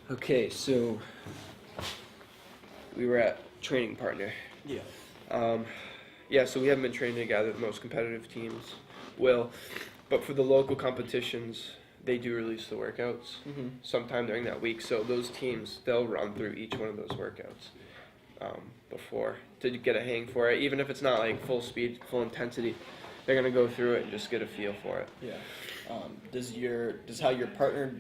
Okay, so we were at training partner. Yeah. So we haven't been training together. The most competitive teams will, but for the local competitions, they do release the workouts sometime during that week. So those teams, they'll run through each one of those workouts before to get a hang for it. Even if it's not like full speed, full intensity, they're gonna go through it and just get a feel for it. Yeah. Does how your partner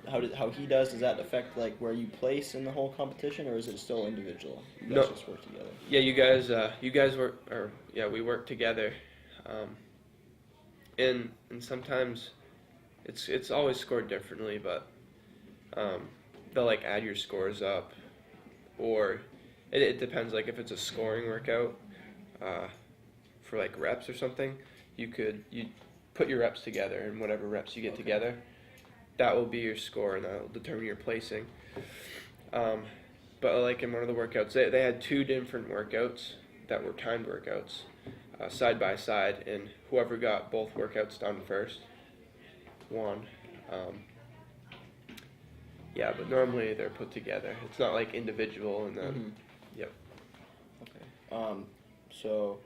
how he does that affect like where you place in the whole competition, or is it still individual? You guys No. just work together. Yeah, you guys work, or yeah, we work together, and sometimes it's always scored differently, but they'll like add your scores up, or it depends. Like if it's a scoring workout, for like reps or something, you put your reps together, and whatever reps you get together, that will be your score, and that will determine your placing. But like in one of the workouts, they had two different workouts that were timed workouts, side by side, and whoever got both workouts done first won. But normally they're put together. It's not like individual, and then yep. Okay. So,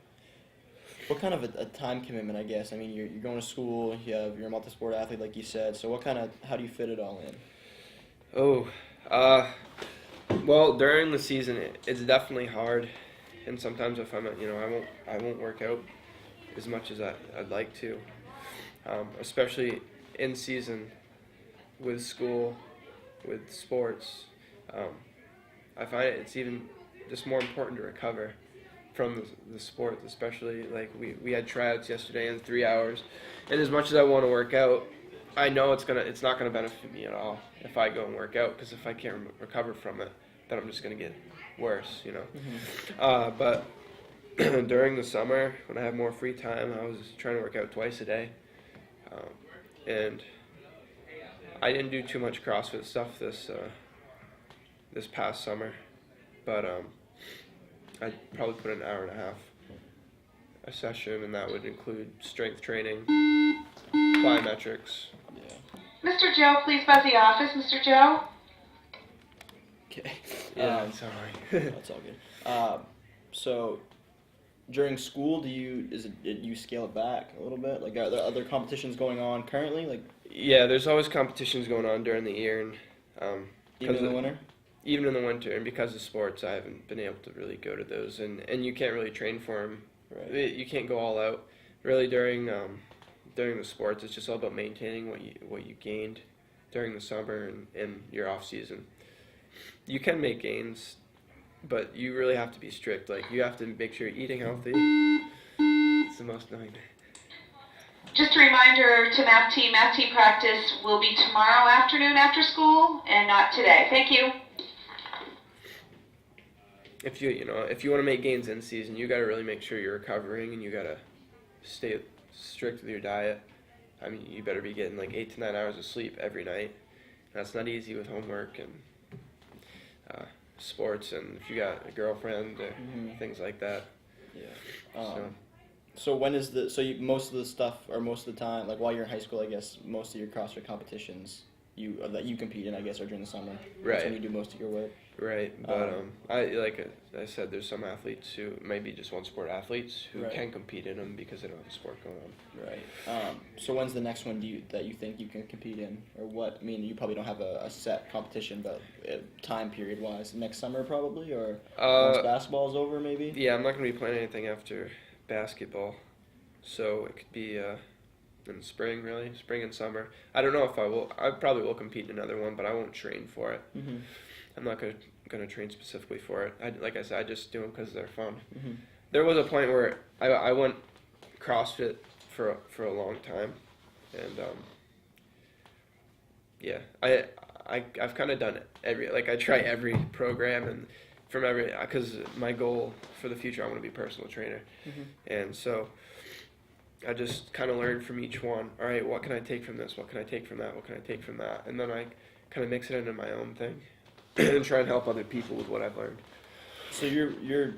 what kind of a time commitment? I guess. I mean, you're going to school. You're a multi-sport athlete, like you said. So, how do you fit it all in? Well, during the season, it's definitely hard, and sometimes if I won't work out as much as I'd like to, especially in season with school, with sports. I find it's even just more important to recover from the sport, especially like we had tryouts yesterday in 3 hours, and as much as I want to work out, I know it's not gonna benefit me at all if I go and work out, because if I can't recover from it, then I'm just gonna get worse, But during the summer, when I have more free time, I was trying to work out twice a day, and I didn't do too much CrossFit stuff this past summer, but I probably put an hour and a half a session, and that would include strength training, plyometrics. Yeah. Mr. Joe, please buzz the office. Mr. Joe? Okay. Sorry. That's all good. So, during school, do you scale it back a little bit? Like, are there other competitions going on currently? Like, Yeah, there's always competitions going on during the year, and even in the winter? Even in the winter, and because of sports, I haven't been able to really go to those, and you can't really train for them. Right. You can't go all out. Really, during the sports, it's just all about maintaining what you gained during the summer and your off season. You can make gains, but you really have to be strict. Like, you have to make sure you're eating healthy. It's the most annoying. Just a reminder to math team practice will be tomorrow afternoon after school and not today. Thank you. If you want to make gains in season, you got to really make sure you're recovering, and you got to stay strict with your diet. I mean, you better be getting like 8 to 9 hours of sleep every night. That's not easy with homework and sports, and if you got a girlfriend or things like that. Yeah. So most of the stuff, or most of the time, like while you're in high school, I guess most of your CrossFit competitions that you compete in, I guess, are during the summer. Right. That's when you do most of your work. Right, but I said, there's some athletes who maybe just one sport athletes who can compete in them because they don't have a sport going on. Right. So when's the next one that you think you can compete in, or what? I mean, you probably don't have a set competition, but time period wise, next summer probably, or once basketball's over, maybe. Yeah, I'm not going to be playing anything after basketball, so it could be in the spring, really, spring and summer. I don't know if I will. I probably will compete in another one, but I won't train for it. I'm not going to train specifically for it. Like I said, I just do them because they're fun. There was a point where I went CrossFit for a long time, and I've kind of done it I try every program, and because my goal for the future, I want to be a personal trainer, and so I just kind of learned from each one. All right, what can I take from this? What can I take from that? What can I take from that? And then I kind of mix it into my own thing. And try and help other people with what I've learned. So your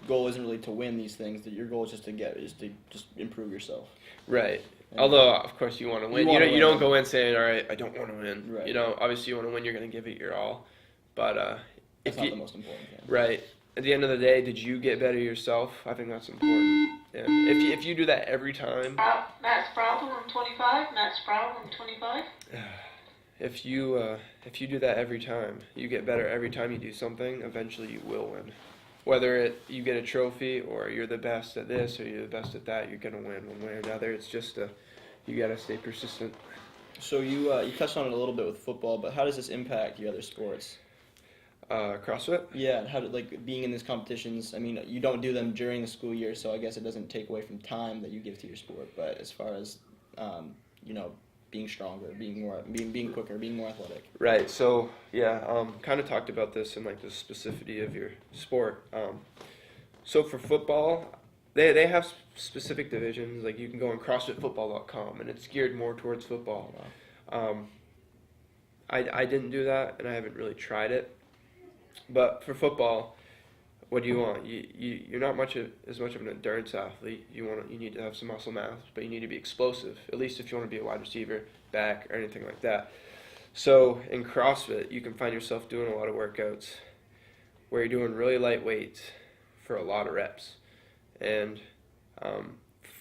goal isn't really to win these things. That your goal is just to improve yourself. Right. And Although, of course, you want to win. wanna You don't win. go in saying, all right, I don't want to win. Right. You know, obviously you want to win, you're going to give it your all. But that's if not you, the most important thing. right, at the end of the day, did you get better yourself? I think that's important. Yeah. If you do that every time, Matt's problem 25. Matt's problem 25. if you do that every time, you get better every time you do something, eventually you will win. Whether you get a trophy or you're the best at this or you're the best at that, you're gonna win one way or another. It's just you gotta stay persistent. So you touched on it a little bit with football, but how does this impact your other sports? CrossFit. Yeah, and how did like being in these competitions? I mean, you don't do them during the school year, so I guess it doesn't take away from time that you give to your sport. But as far as being stronger, being quicker, being more athletic. Right. So yeah, kind of talked about this in like the specificity of your sport. So for football, they have specific divisions. Like you can go on CrossFitFootball.com, and it's geared more towards football. Wow. I didn't do that, and I haven't really tried it. But for football, what do you want? You're not as much of an endurance athlete. You need to have some muscle mass, but you need to be explosive. At least if you want to be a wide receiver, back, or anything like that. So in CrossFit, you can find yourself doing a lot of workouts where you're doing really light weights for a lot of reps. And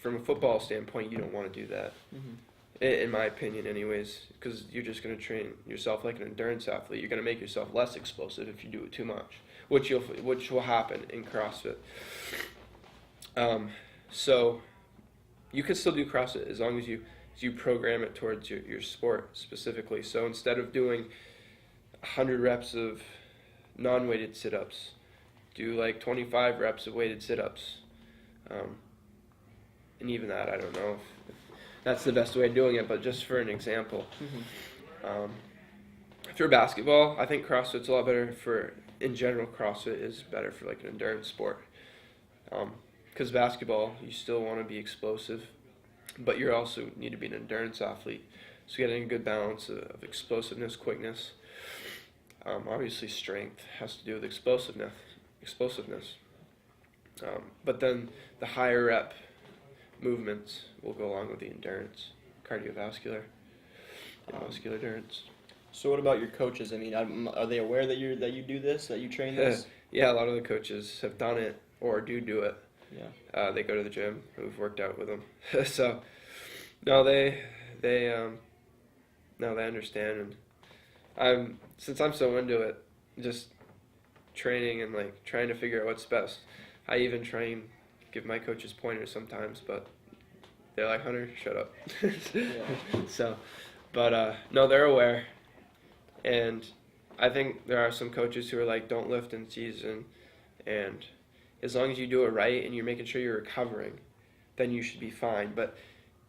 from a football standpoint, you don't want to do that. Mm-hmm. In my opinion, anyways, because you're just going to train yourself like an endurance athlete. You're going to make yourself less explosive if you do it too much, which will happen in CrossFit. So you can still do CrossFit as long as you program it towards your sport specifically. So instead of doing 100 reps of non-weighted sit-ups, do like 25 reps of weighted sit-ups. And even that, I don't know if that's the best way of doing it, but just for an example. Mm-hmm. For basketball, I think CrossFit's a lot better in general, CrossFit is better for like an endurance sport. Because basketball, you still want to be explosive, but you also need to be an endurance athlete. So getting a good balance of explosiveness, quickness. Obviously strength has to do with explosiveness. But then the higher rep movements will go along with the endurance, cardiovascular, and muscular endurance. So what about your coaches? I mean, are they aware that you do this, that you train this? Yeah, a lot of the coaches have done it or do it. Yeah. They go to the gym. We've worked out with them. So, no, they understand. And since I'm so into it, just training and like trying to figure out what's best. I even give my coaches pointers sometimes, but they're like, Hunter, shut up. Yeah. So, but no, they're aware. And I think there are some coaches who are like, don't lift in season, and as long as you do it right and you're making sure you're recovering, then you should be fine. But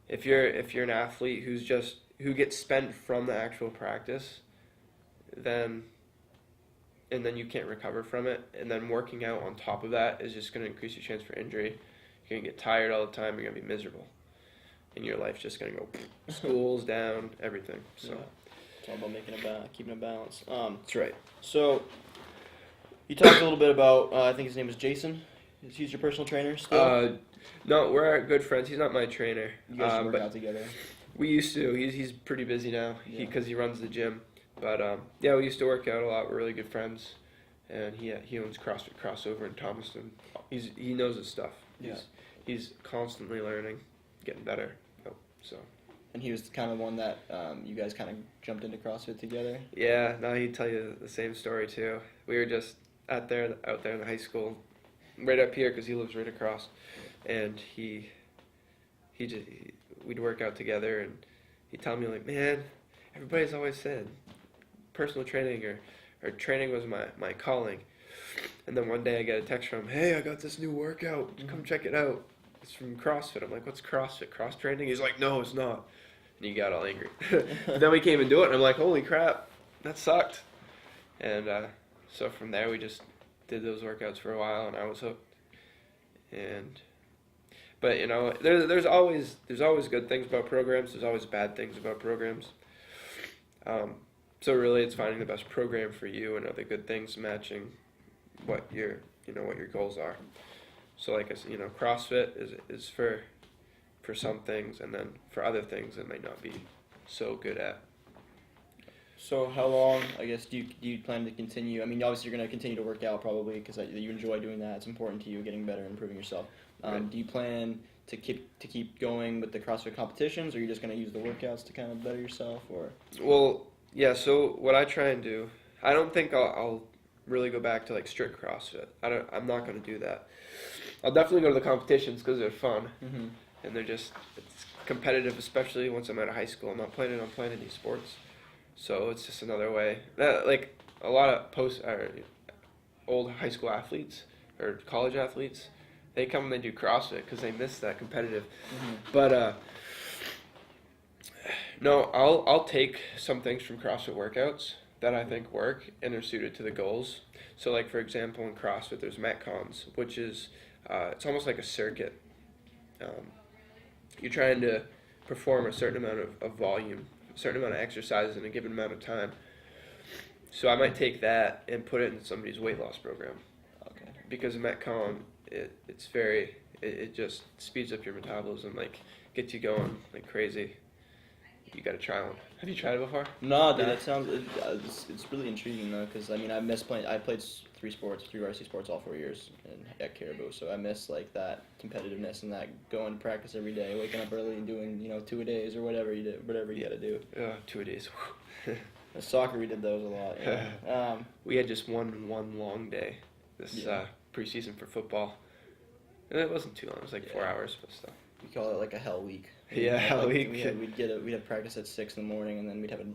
if you're an athlete who gets spent from the actual practice, then you can't recover from it, and then working out on top of that is just going to increase your chance for injury. You're going to get tired all the time. You're going to be miserable, and your life's just going to go school's down, everything. So. Yeah. It's all about keeping a balance. That's right. So, you talked a little bit about, I think his name is Jason. He's your personal trainer still? No, we're good friends. He's not my trainer. You guys work out together? We used to. He's pretty busy now because he runs the gym. But, we used to work out a lot. We're really good friends. And he owns CrossFit Crossover in Thomaston. He knows his stuff. He's constantly learning, getting better. So. And he was kind of one that you guys kind of jumped into CrossFit together? Yeah, no, he'd tell you the same story too. We were just out there in the high school, right up here because he lives right across, and we'd work out together, and he'd tell me like, man, everybody's always said personal training or training was my calling, and then one day I get a text from him, hey, I got this new workout, come check it out. It's from CrossFit. I'm like, what's CrossFit? Cross training? He's like, no, it's not. And he got all angry. Then we came and do it, and I'm like, holy crap, that sucked. And so from there, we just did those workouts for a while, and I was hooked. But there's always good things about programs. There's always bad things about programs. So really, it's finding the best program for you and other good things matching what your goals are. So like I said, CrossFit is for for some things, and then for other things it might not be so good at. So how long, I guess, do you plan to continue? I mean, obviously you're going to continue to work out probably because you enjoy doing that. It's important to you, getting better and improving yourself. Right. Do you plan to keep going with the CrossFit competitions, or are you just going to use the workouts to kind of better yourself? Or Well, yeah, so what I try and do, I don't think I'll really go back to like strict CrossFit. I'm not going to do that. I'll definitely go to the competitions because they're fun, mm-hmm. and it's competitive, especially once I'm out of high school. I'm not planning on playing any sports. So it's just another way. Like a lot of old high school athletes or college athletes, they come and they do CrossFit because they miss that competitive. Mm-hmm. But no, I'll take some things from CrossFit workouts that I think work and are suited to the goals. So like for example in CrossFit there's Metcons, which is it's almost like a circuit. You're trying to perform a certain amount of volume, a certain amount of exercises in a given amount of time. So I might take that and put it in somebody's weight loss program. Okay. Because Metcon, it just speeds up your metabolism, like gets you going like crazy. You gotta try one. Have you tried it before? No, dude, that sounds it's really intriguing though, because I mean I played 3 varsity sports all 4 years at Caribou, so I miss like that competitiveness and that going to practice every day, waking up early and doing 2-a-days or whatever you gotta do. 2-a-days. At soccer we did those a lot. Yeah. We had just one long day this preseason for football, and it wasn't too long. It was like 4 hours, but still. We call it like a hell week. Yeah, hell week. We'd have practice at 6 in the morning, and then we'd have a